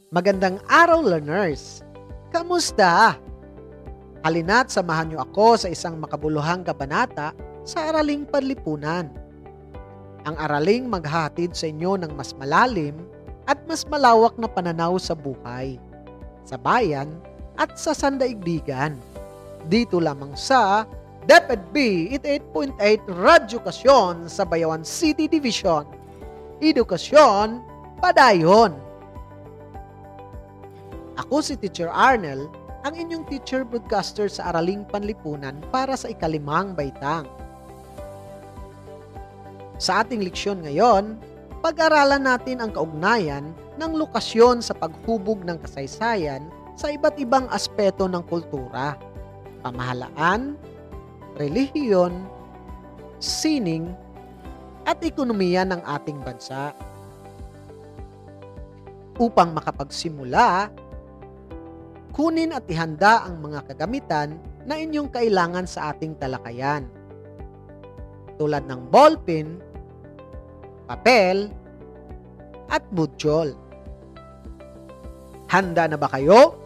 Magandang araw, learners! Kamusta? Halina't samahan niyo ako sa isang makabuluhang kabanata sa Araling Panlipunan. Ang araling maghahatid sa inyo ng mas malalim at mas malawak na pananaw sa buhay, sa bayan at sa sandaigdigan. Dito lamang sa DepEd B 88.8 Radyokasyon sa Bayawan City Division. Edukasyon, padayon! Ako si Teacher Arnel, ang inyong teacher broadcaster sa Araling Panlipunan para sa ikalimang baitang. Sa ating leksyon ngayon, pag-aralan natin ang kaugnayan ng lokasyon sa paghubog ng kasaysayan sa iba't ibang aspeto ng kultura, pamahalaan, relihiyon, sining, at ekonomiya ng ating bansa. Upang makapagsimula, kunin at ihanda ang mga kagamitan na inyong kailangan sa ating talakayan, tulad ng ballpen, papel, at budyol. Handa na ba kayo?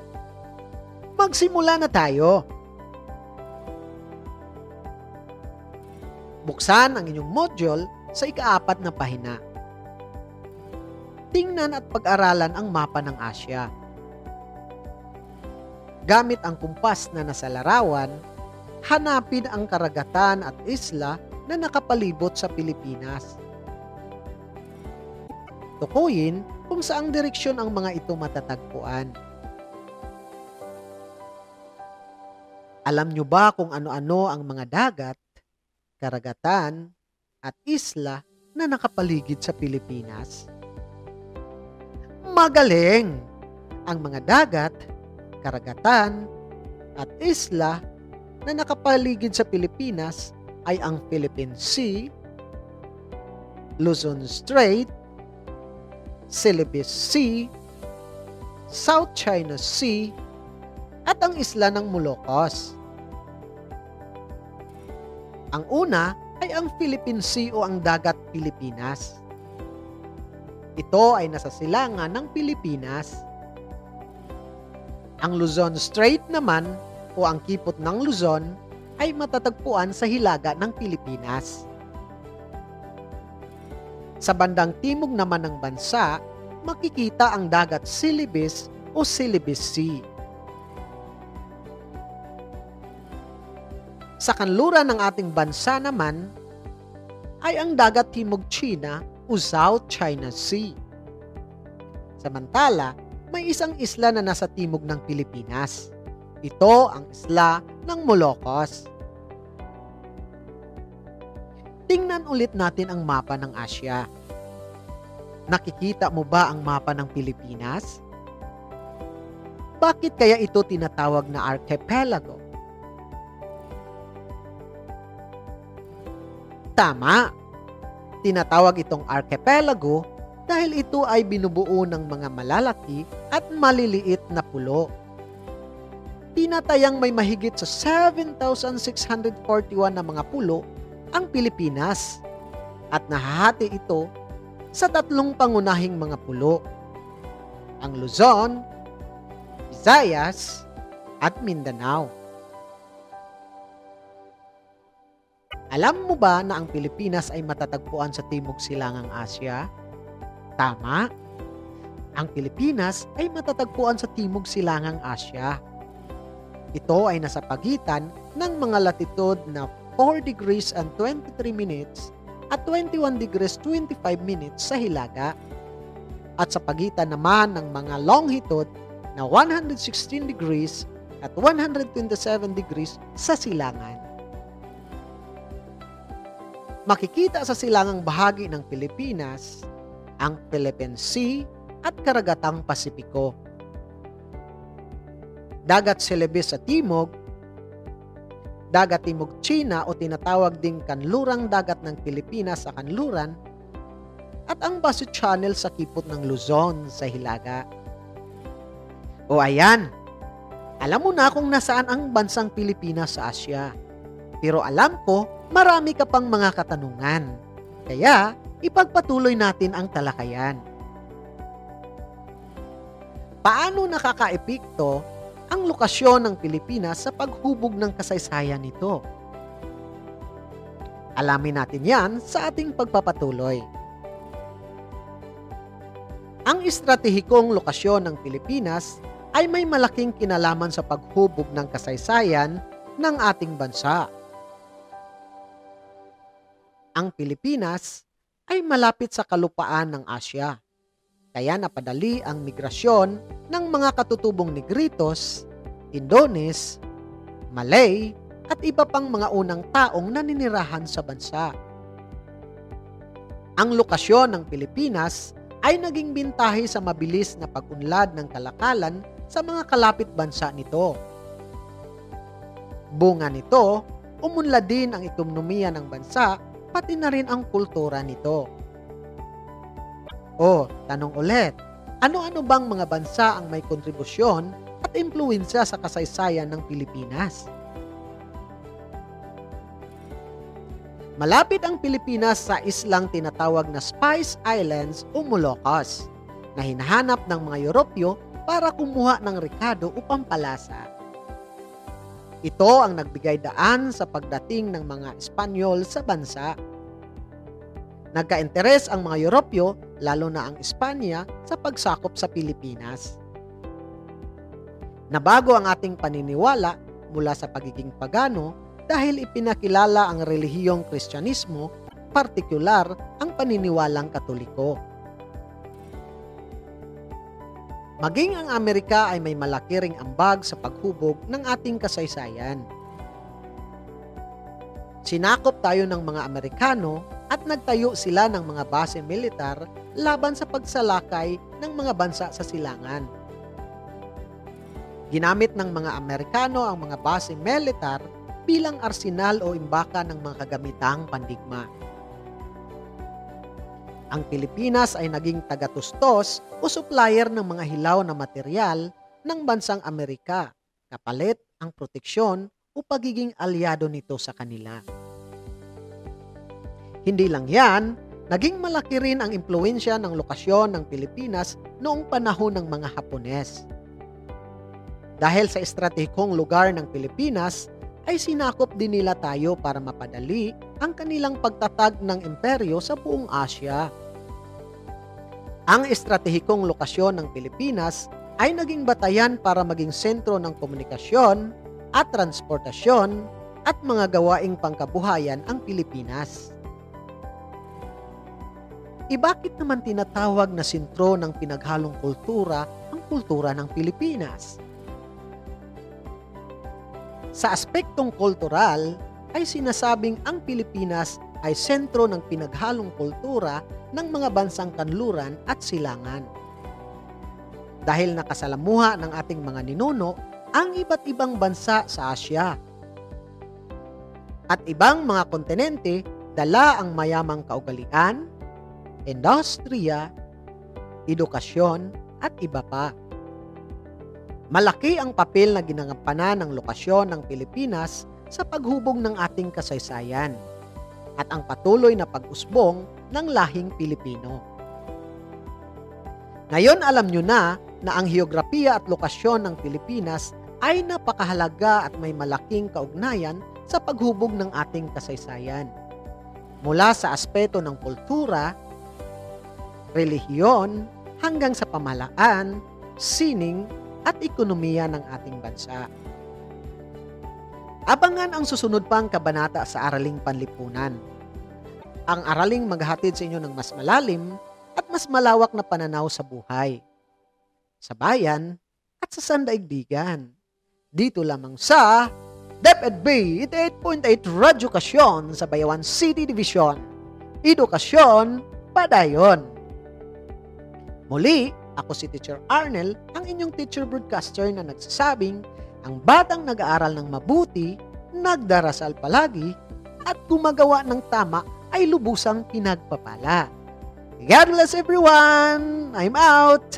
Magsimula na tayo! Buksan ang inyong module sa ika-4 na pahina. Tingnan at pag-aralan ang mapa ng Asya. Gamit ang kumpas na nasa larawan, hanapin ang karagatan at isla na nakapalibot sa Pilipinas. Tukuyin kung saang direksyon ang mga ito matatagpuan. Alam nyo ba kung ano-ano ang mga dagat, karagatan, at isla na nakapaligid sa Pilipinas? Magaling! Ang mga dagat, karagatan, at isla na nakapaligid sa Pilipinas ay ang Philippine Sea, Luzon Strait, Celebes Sea, South China Sea, at ang isla ng Moluccos. Ang una ay ang Philippine Sea o ang Dagat Pilipinas. Ito ay nasa silangan ng Pilipinas. Ang Luzon Strait naman o ang kipot ng Luzon ay matatagpuan sa hilaga ng Pilipinas. Sa bandang timog naman ng bansa, makikita ang dagat Celebes o Celebes Sea. Sa kanluran ng ating bansa naman ay ang dagat timog China o South China Sea. Samantala, may isang isla na nasa timog ng Pilipinas. Ito ang isla ng Moluccos. Tingnan ulit natin ang mapa ng Asya. Nakikita mo ba ang mapa ng Pilipinas? Bakit kaya ito tinatawag na archipelago? Tama! Tinatawag itong archipelago dahil ito ay binubuo ng mga malalaki at maliliit na pulo. Tinatayang may mahigit sa 7,641 na mga pulo ang Pilipinas at nahahati ito sa 3 pangunahing mga pulo, ang Luzon, Visayas, at Mindanao. Alam mo ba na ang Pilipinas ay matatagpuan sa Timog Silangang Asya? Tama! Ang Pilipinas ay matatagpuan sa Timog Silangang Asya. Ito ay nasa pagitan ng mga latitude na 4 degrees and 23 minutes at 21 degrees 25 minutes sa hilaga at sa pagitan naman ng mga longitude na 116 degrees at 127 degrees sa silangan. Makikita sa silangang bahagi ng Pilipinas ang Philippine Sea at Karagatang Pasipiko. Dagat Celebes sa timog, Dagat Timog China o tinatawag ding kanlurang dagat ng Pilipinas sa kanluran, at ang Baso Channel sa kipot ng Luzon sa hilaga. O ayan, alam mo na kung nasaan ang bansang Pilipinas sa Asya. Pero alam ko, marami ka pang mga katanungan. Kaya, ipagpatuloy natin ang talakayan. Paano nakakaepekto ang lokasyon ng Pilipinas sa paghubog ng kasaysayan nito? Alamin natin yan sa ating pagpapatuloy. Ang estratehikong lokasyon ng Pilipinas ay may malaking kinalaman sa paghubog ng kasaysayan ng ating bansa. Ang Pilipinas ay malapit sa kalupaan ng Asya, kaya napadali ang migrasyon ng mga katutubong Negritos, Indones, Malay, at iba pang mga unang taong naninirahan sa bansa. Ang lokasyon ng Pilipinas ay naging bintahe sa mabilis na pag-unlad ng kalakalan sa mga kalapit bansa nito. Bunga nito, umunlad din ang ekonomiya ng bansa, pati na rin ang kultura nito. O, tanong ulit, ano-ano bang mga bansa ang may kontribusyon at impluwensya sa kasaysayan ng Pilipinas? Malapit ang Pilipinas sa islang tinatawag na Spice Islands o Moluccas, na hinahanap ng mga Europyo para kumuha ng rekado o pampalasa. Ito ang nagbigay daan sa pagdating ng mga Espanyol sa bansa. Nagka-interes ang mga Europyo, lalo na ang Espanya, sa pagsakop sa Pilipinas. Nabago ang ating paniniwala mula sa pagiging pagano dahil ipinakilala ang relihiyong Kristyanismo, partikular ang paniniwalang Katoliko. Maging ang Amerika ay may malaki ring ambag sa paghubog ng ating kasaysayan. Sinakop tayo ng mga Amerikano at nagtayo sila ng mga base militar laban sa pagsalakay ng mga bansa sa silangan. Ginamit ng mga Amerikano ang mga base militar bilang arsenal o imbaka ng mga kagamitang pandigma. Ang Pilipinas ay naging tagatustos o supplier ng mga hilaw na material ng bansang Amerika, kapalit ang proteksyon o pagiging alyado nito sa kanila. Hindi lang yan, naging malaki rin ang impluwensya ng lokasyon ng Pilipinas noong panahon ng mga Hapones. Dahil sa estratehikong lugar ng Pilipinas, ay sinakop din nila tayo para mapadali ang kanilang pagtatag ng imperyo sa buong Asya. Ang estratehikong lokasyon ng Pilipinas ay naging batayan para maging sentro ng komunikasyon at transportasyon at mga gawaing pangkabuhayan ang Pilipinas. Bakit naman tinatawag na sentro ng pinaghalong kultura ang kultura ng Pilipinas? Sa aspektong kultural, ay sinasabing ang Pilipinas ay sentro ng pinaghalong kultura ng mga bansang kanluran at silangan. Dahil nakasalamuha ng ating mga ninuno ang iba't ibang bansa sa Asya. At ibang mga kontinente, dala ang mayamang kaugalian, industriya, edukasyon, at iba pa. Malaki ang papel na ginagampanan ng lokasyon ng Pilipinas sa paghubog ng ating kasaysayan at ang patuloy na pag-usbong ng lahing Pilipino. Ngayon alam nyo na ang heograpiya at lokasyon ng Pilipinas ay napakahalaga at may malaking kaugnayan sa paghubog ng ating kasaysayan. Mula sa aspeto ng kultura, relihiyon, hanggang sa pamahalaan, sining, at ekonomiya ng ating bansa. Abangan ang susunod pang kabanata sa Araling Panlipunan. Ang araling maghahatid sa inyo ng mas malalim at mas malawak na pananaw sa buhay, sa bayan at sa sandaigdigan. Dito lamang sa DepEd 88.8 Radyo Kasyon sa Bayawan City Division. Edukasyon, padayon. Muli, ako si Teacher Arnel, ang inyong teacher broadcaster na nagsasabing ang batang nag-aaral ng mabuti, nagdarasal palagi, at gumagawa ng tama ay lubusang pinagpapala. God bless everyone! I'm out!